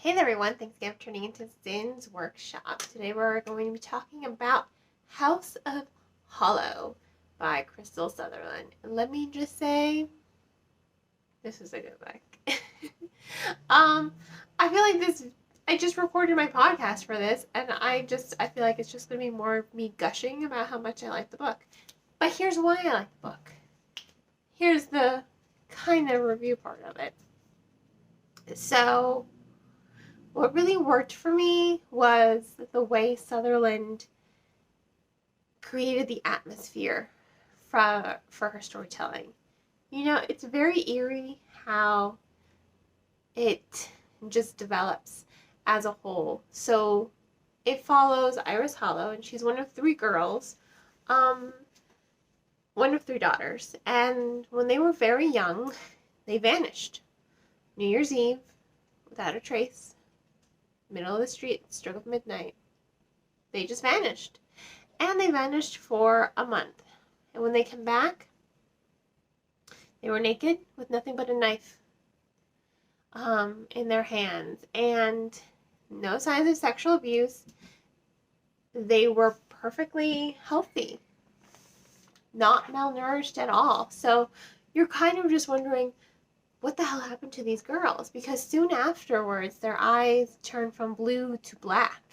Hey there everyone, thanks again for tuning into Zin's Workshop. Today we're going to be talking about House of Hollow by Crystal Sutherland. And let me just say, this is a good book. I feel like I just recorded my podcast for this, and I feel like it's just going to be more of me gushing about how much I like the book. But here's why I like the book. Here's the kind of review part of it. So, what really worked for me was the way Sutherland created the atmosphere for her storytelling. You know, it's very eerie how it just develops as a whole. So it follows Iris Hollow, and she's one of three girls, one of three daughters. And when they were very young, they vanished. New Year's Eve, without a trace. Middle of the street, stroke of midnight. They just vanished. And they vanished for a month. And when they came back, they were naked with nothing but a knife in their hands. And no signs of sexual abuse. They were perfectly healthy. Not malnourished at all. So you're kind of just wondering, what the hell happened to these girls? Because soon afterwards, their eyes turn from blue to black.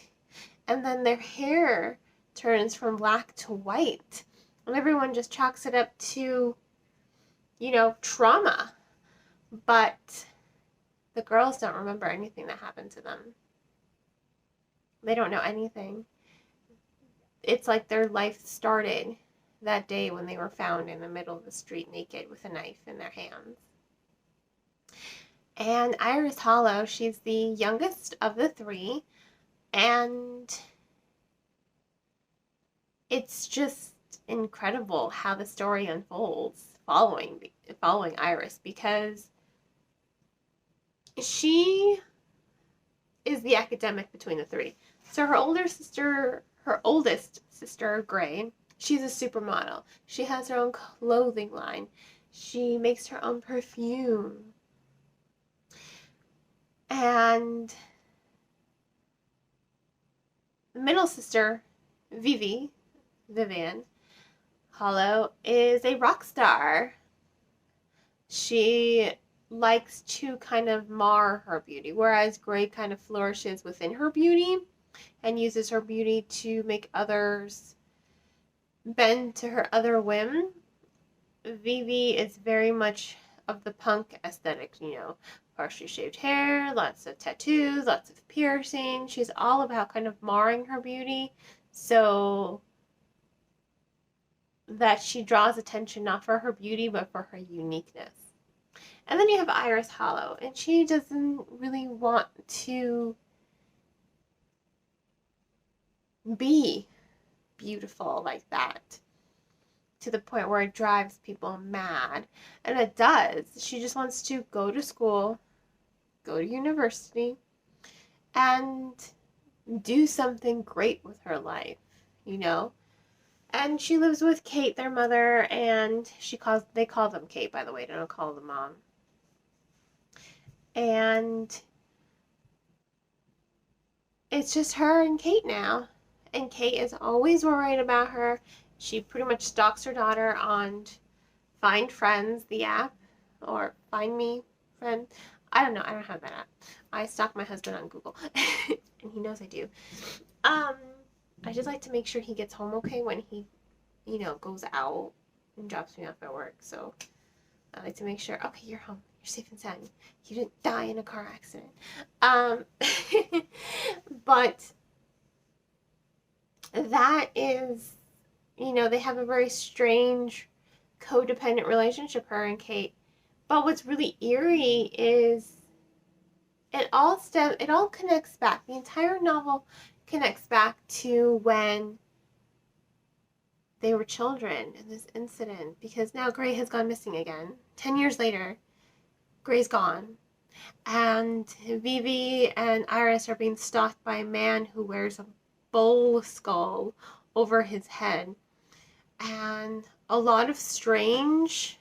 And then their hair turns from black to white. And everyone just chalks it up to, trauma. But the girls don't remember anything that happened to them. They don't know anything. It's like their life started that day when they were found in the middle of the street naked with a knife in their hands. And Iris Hollow, she's the youngest of the three, and it's just incredible how the story unfolds following Iris, because she is the academic between the three. So her oldest sister, Gray, she's a supermodel. She has her own clothing line. She makes her own perfume. And middle sister, Vivian Hollow, is a rock star. She likes to kind of mar her beauty, whereas Gray kind of flourishes within her beauty and uses her beauty to make others bend to her other whim. Vivi is very much of the punk aesthetic, partially shaved hair, lots of tattoos, lots of piercing. She's all about kind of marring her beauty so that she draws attention not for her beauty but for her uniqueness. And then you have Iris Hollow, and she doesn't really want to be beautiful like that, to the point where it drives people mad. And it does. She just wants to go to school, go to university, and do something great with her life, And she lives with Kate, their mother, and they call them Kate, by the way. They don't call them mom. And it's just her and Kate now. And Kate is always worried about her. She pretty much stalks her daughter on Find Friends, the app, or Find Me Friend. I don't know. I don't have that app. I stalk my husband on Google, and he knows I do. I just like to make sure he gets home okay when he, goes out and drops me off at work. So I like to make sure, okay, you're home. You're safe and sound. You didn't die in a car accident. But that is, they have a very strange codependent relationship, her and Kate. But what's really eerie is it all connects back. The entire novel connects back to when they were children in this incident, because now Gray has gone missing again. 10 years later, Gray's gone. And Vivi and Iris are being stalked by a man who wears a bull skull over his head. And a lot of strange,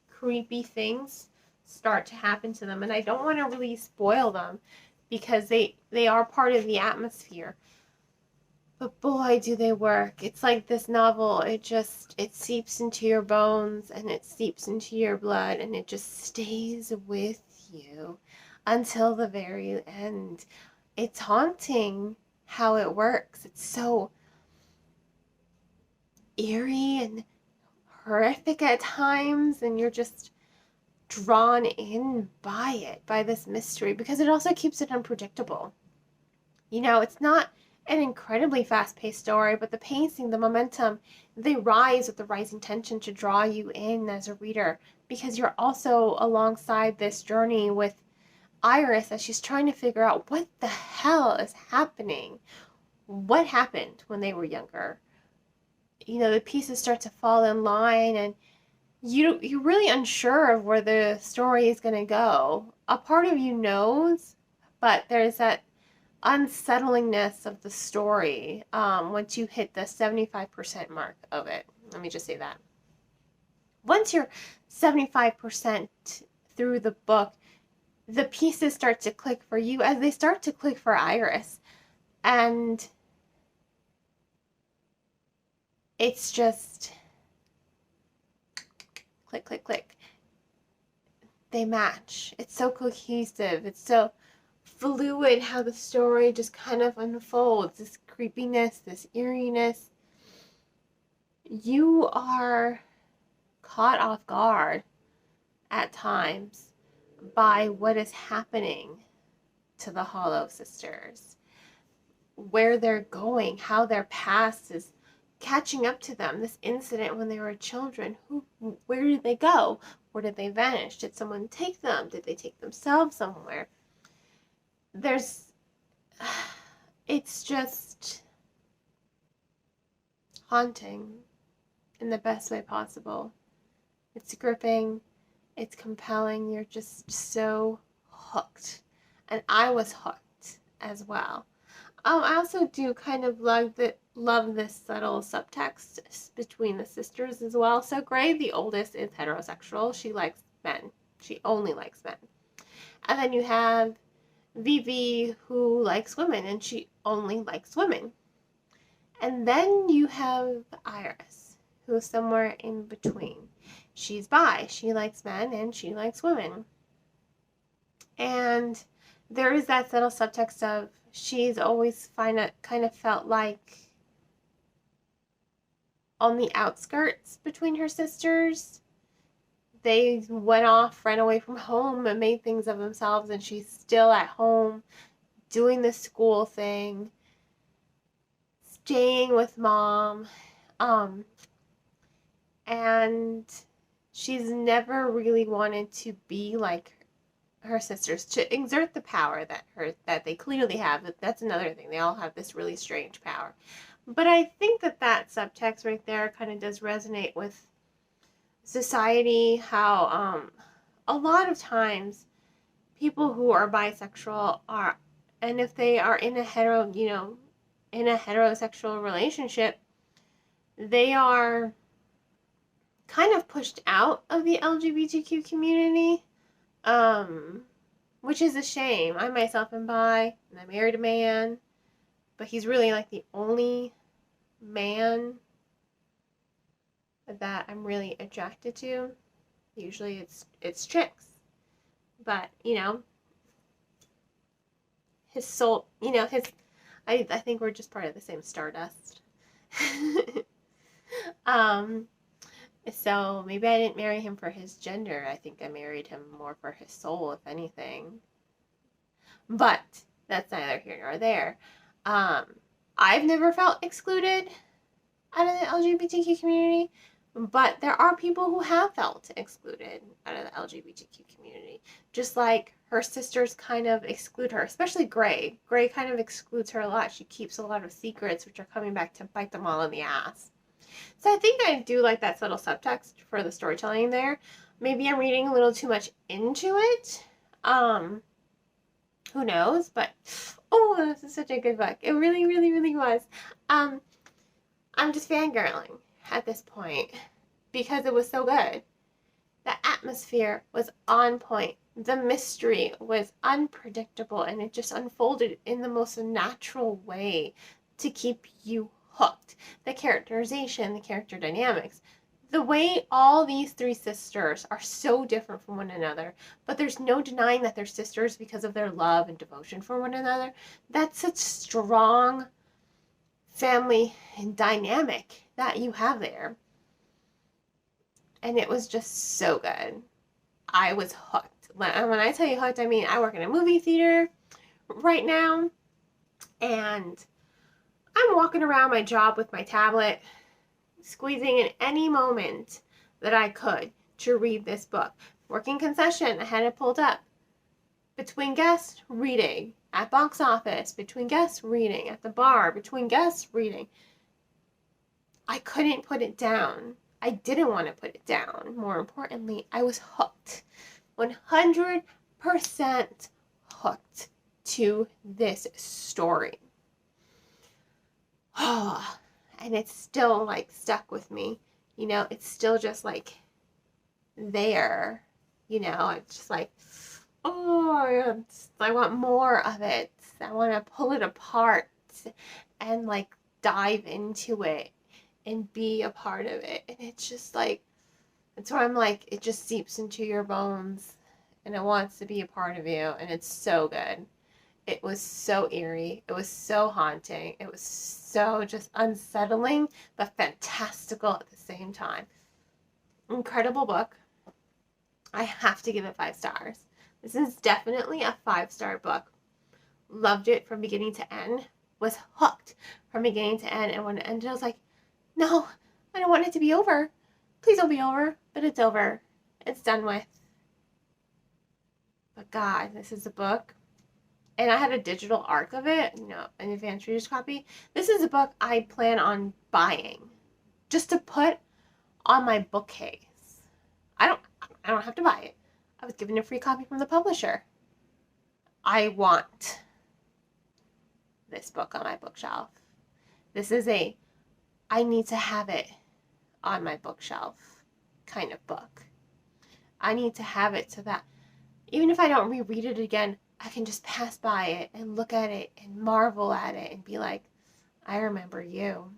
creepy things start to happen to them. And I don't want to really spoil them, because they are part of the atmosphere. But boy, do they work. It's like this novel, it seeps into your bones and it seeps into your blood and it just stays with you until the very end. It's haunting how it works. It's so eerie and horrific at times, and you're just drawn in by it, by this mystery, because it also keeps it unpredictable. It's not an incredibly fast-paced story, but the pacing, the momentum, they rise with the rising tension to draw you in as a reader, because you're also alongside this journey with Iris as she's trying to figure out what the hell is happening. What happened when they were younger? The pieces start to fall in line, and you're really unsure of where the story is going to go. A part of you knows, but there's that unsettlingness of the story once you hit the 75% mark of it. Let me just say that. Once you're 75% through the book, the pieces start to click for you as they start to click for Iris. And it's just click, click, click. They match. It's so cohesive. It's so fluid how the story just kind of unfolds. This creepiness, this eeriness. You are caught off guard at times by what is happening to the Hollow sisters, where they're going, how their past is catching up to them. This incident when they were children, where did they go? Where did they vanish? Did someone take them? Did they take themselves somewhere? It's just haunting in the best way possible. It's gripping, it's compelling, you're just so hooked. And I was hooked as well. I also do kind of love this subtle subtext between the sisters as well. So Gray, the oldest, is heterosexual. She likes men. She only likes men. And then you have Vivi, who likes women, and she only likes women. And then you have Iris, who is somewhere in between. She's bi. She likes men, and she likes women. And there is that subtle subtext of she's always kind of felt like on the outskirts between her sisters. They went off, ran away from home, and made things of themselves, and she's still at home doing the school thing, staying with mom, and she's never really wanted to be like her sisters, to exert the power that they clearly have. That's another thing. They all have this really strange power. But I think that subtext right there kind of does resonate with society, how a lot of times people who are bisexual are, and if they are in a heterosexual relationship, they are kind of pushed out of the LGBTQ community. Which is a shame. I myself am bi, and I married a man, but he's really like the only man that I'm really attracted to. Usually it's chicks, but his soul, I think we're just part of the same stardust. So maybe I didn't marry him for his gender. I think I married him more for his soul, if anything. But that's neither here nor there. I've never felt excluded out of the LGBTQ community, but there are people who have felt excluded out of the LGBTQ community. Just like her sisters kind of exclude her, especially Gray. Gray kind of excludes her a lot. She keeps a lot of secrets, which are coming back to bite them all in the ass. So I think I do like that subtle subtext for the storytelling there. Maybe I'm reading a little too much into it. Who knows? But, oh, this is such a good book. It really, really, really was. I'm just fangirling at this point because it was so good. The atmosphere was on point. The mystery was unpredictable, and it just unfolded in the most natural way to keep you hooked. The characterization, the character dynamics, the way all these three sisters are so different from one another, but there's no denying that they're sisters because of their love and devotion for one another. That's such strong family dynamic that you have there. And it was just so good. I was hooked. When I tell you hooked, I mean I work in a movie theater right now, and I'm walking around my job with my tablet, squeezing in any moment that I could to read this book. Working concession, I had it pulled up. Between guests, reading. At box office, between guests, reading. At the bar, between guests, reading. I couldn't put it down. I didn't want to put it down. More importantly, I was hooked. 100% hooked to this story. Oh, and it's still like stuck with me. You know, it's still just like there. You know, it's just like, oh, I want more of it. I want to pull it apart and like dive into it and be a part of it. And it's just like, it's where I'm like, it just seeps into your bones and it wants to be a part of you. And it's so good. It was so eerie. It was so haunting. It was so just unsettling, but fantastical at the same time. Incredible book. I have to give it 5 stars. This is definitely a 5-star book. Loved it from beginning to end. Was hooked from beginning to end. And when it ended, I was like, no, I don't want it to be over. Please don't be over. But it's over. It's done with. But God, this is a book. And I had a digital arc of it, you know, an advanced reader's copy. This is a book I plan on buying just to put on my bookcase. I don't have to buy it. I was given a free copy from the publisher. I want this book on my bookshelf. This is I need to have it on my bookshelf kind of book. I need to have it so that even if I don't reread it again, I can just pass by it and look at it and marvel at it and be like, I remember you.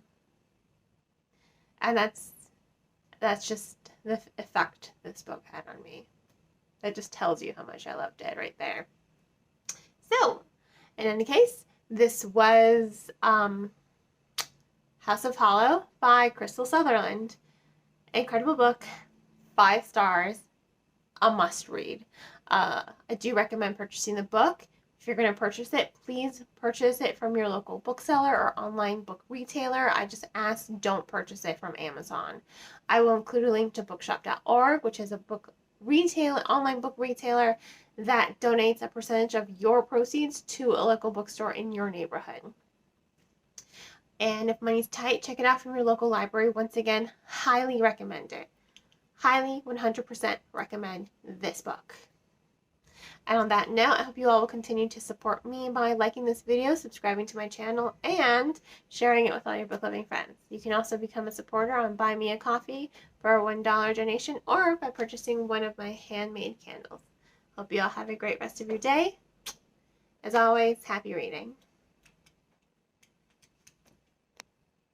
And that's just the effect this book had on me. That just tells you how much I loved it right there. So, in any case, this was House of Hollow by Crystal Sutherland. Incredible book, 5 stars, a must read. I do recommend purchasing the book. If you're going to purchase it, please purchase it from your local bookseller or online book retailer. I just ask, don't purchase it from Amazon. I will include a link to bookshop.org, which is a book retailer, online book retailer that donates a percentage of your proceeds to a local bookstore in your neighborhood. And if money's tight, check it out from your local library. Once again, highly recommend it. Highly 100% recommend this book. And on that note, I hope you all will continue to support me by liking this video, subscribing to my channel, and sharing it with all your book-loving friends. You can also become a supporter on Buy Me a Coffee for a $1 donation or by purchasing one of my handmade candles. Hope you all have a great rest of your day. As always, happy reading.